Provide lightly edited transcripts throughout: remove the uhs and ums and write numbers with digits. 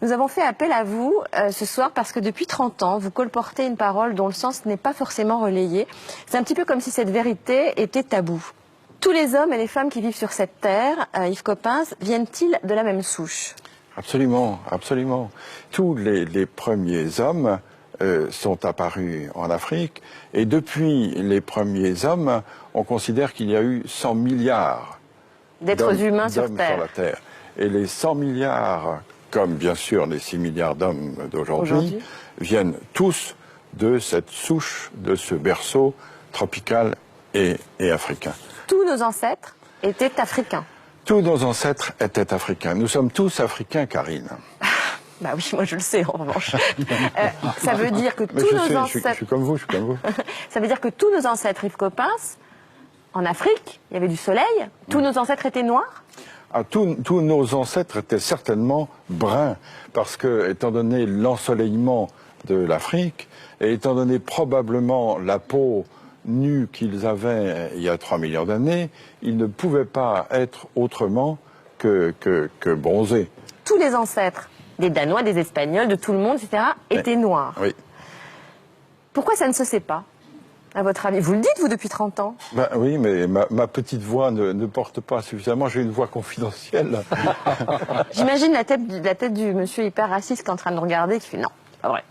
Nous avons fait appel à vous ce soir parce que depuis 30 ans, vous colportez une parole dont le sens n'est pas forcément relayé. C'est un petit peu comme si cette vérité était taboue. Tous les hommes et les femmes qui vivent sur cette terre, Yves Coppens, viennent-ils de la même souche? Absolument, absolument. Tous les premiers hommes sont apparus en Afrique et depuis les premiers hommes, on considère qu'il y a eu 100 milliards d'êtres humains sur Terre. la Terre. Et les 100 milliards, comme bien sûr les 6 milliards d'hommes d'aujourd'hui, viennent tous de cette souche, de ce berceau tropical et africain. Tous nos ancêtres étaient africains. Tous nos ancêtres étaient africains. Nous sommes tous africains, Karine. Bah oui, moi je le sais en revanche. Ça veut dire que tous nos ancêtres... Je suis comme vous, je suis comme vous. Ça veut dire que tous nos ancêtres, Yves Coppens, en Afrique, il y avait du soleil, tous nos ancêtres étaient noirs? Tous nos ancêtres étaient certainement bruns, parce que, étant donné l'ensoleillement de l'Afrique, et étant donné probablement la peau nue qu'ils avaient il y a 3 millions d'années, ils ne pouvaient pas être autrement que bronzés. Tous les ancêtres, des Danois, des Espagnols, de tout le monde, etc., étaient noirs. Oui. Pourquoi ça ne se sait pas, à votre avis? Vous le dites, vous, depuis 30 ans. Ben oui, mais ma petite voix ne porte pas suffisamment. J'ai une voix confidentielle. J'imagine la tête du monsieur hyper raciste qui est en train de nous regarder, qui fait non, c'est pas vrai.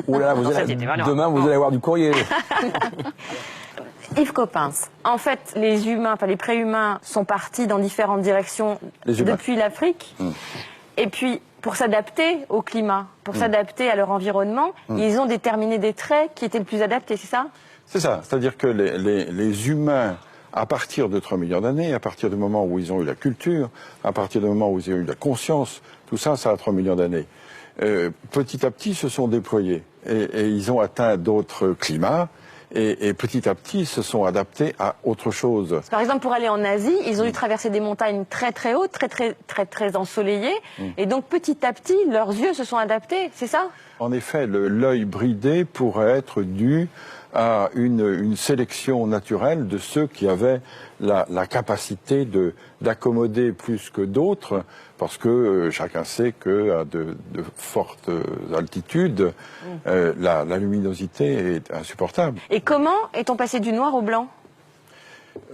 Ouh là, demain, vous allez avoir du courrier. Yves Coppens, en fait, les humains, enfin les préhumains sont partis dans différentes directions depuis l'Afrique. Et puis, pour s'adapter au climat, pour s'adapter à leur environnement, ils ont déterminé des traits qui étaient le plus adaptés, c'est ça? C'est ça, c'est-à-dire que les humains, à partir de 3 millions d'années, à partir du moment où ils ont eu la culture, à partir du moment où ils ont eu la conscience, tout ça, ça a 3 millions d'années. Petit à petit, se sont déployés et ils ont atteint d'autres climats. Et petit à petit, se sont adaptés à autre chose. Par exemple, pour aller en Asie, ils ont dû traverser des montagnes très très hautes, très ensoleillées. Et donc, petit à petit, leurs yeux se sont adaptés, c'est ça? En effet, l'œil bridé pourrait être dû à une sélection naturelle de ceux qui avaient la capacité d'accommoder plus que d'autres, parce que chacun sait qu'à de fortes altitudes, la luminosité est insupportable. Et comment est-on passé du noir au blanc?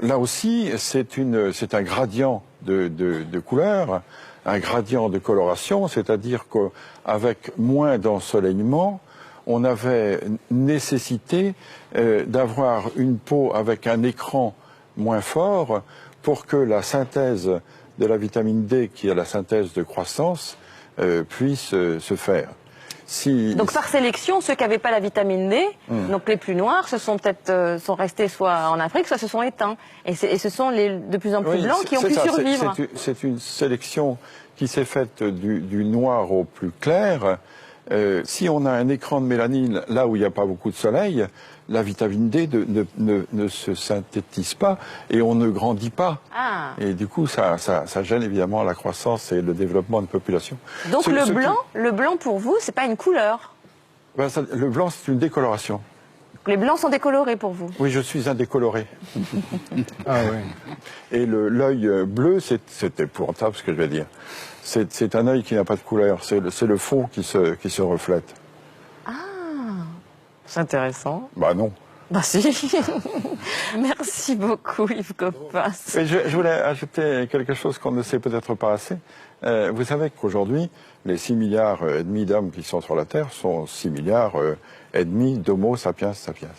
Là aussi, c'est un gradient de couleur, un gradient de coloration, c'est-à-dire qu'avec moins d'ensoleillement, on avait nécessité d'avoir une peau avec un écran moins fort pour que la synthèse de la vitamine D, qui est la synthèse de croissance, puisse se faire. Donc par sélection, ceux qui n'avaient pas la vitamine D, donc les plus noirs, sont restés soit en Afrique, soit se sont éteints. Et ce sont les de plus en plus blancs qui ont pu survivre. C'est une sélection qui s'est faite du noir au plus clair. Si on a un écran de mélanine là où il n'y a pas beaucoup de soleil, la vitamine D ne se synthétise pas et on ne grandit pas. Et du coup, ça gêne évidemment la croissance et le développement de population. Donc le blanc pour vous, c'est pas une couleur? Le blanc, c'est une décoloration. Les blancs sont décolorés pour vous? Oui, je suis un décoloré. Ah oui. Et l'œil bleu, c'est épouvantable ce que je vais dire. C'est un œil qui n'a pas de couleur, c'est le fond qui se reflète. Ah, c'est intéressant. Bah non. Bah si. Merci beaucoup Yves Coppens. Je voulais ajouter quelque chose qu'on ne sait peut-être pas assez. Vous savez qu'aujourd'hui, les 6 milliards et demi d'hommes qui sont sur la Terre sont 6 milliards et demi d'Homo sapiens sapiens.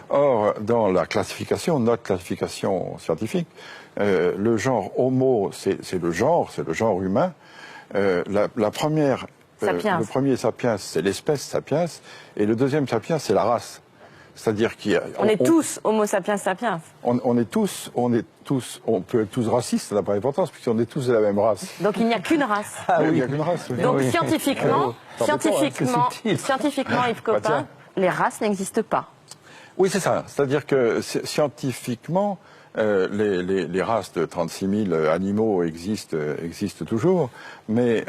Or, dans la classification, notre classification scientifique, le genre Homo, c'est le genre humain. Le premier sapiens, c'est l'espèce sapiens, et le deuxième sapiens, c'est la race. C'est-à-dire on est tous Homo sapiens sapiens. On peut être tous racistes, ça n'a pas d'importance, puisqu'on est tous de la même race. Donc il n'y a qu'une race. Ah oui, il n'y a qu'une race. Oui. Donc scientifiquement, Yves Coppens, les races n'existent pas. Oui, c'est ça. C'est-à-dire que scientifiquement, les races de 36 000 animaux existent toujours, mais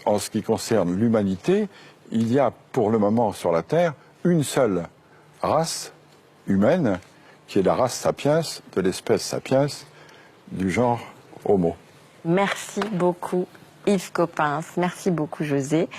en ce qui concerne l'humanité, il y a pour le moment sur la Terre une seule race humaine, qui est la race sapiens, de l'espèce sapiens, du genre Homo. Merci beaucoup Yves Coppens. Merci beaucoup, José.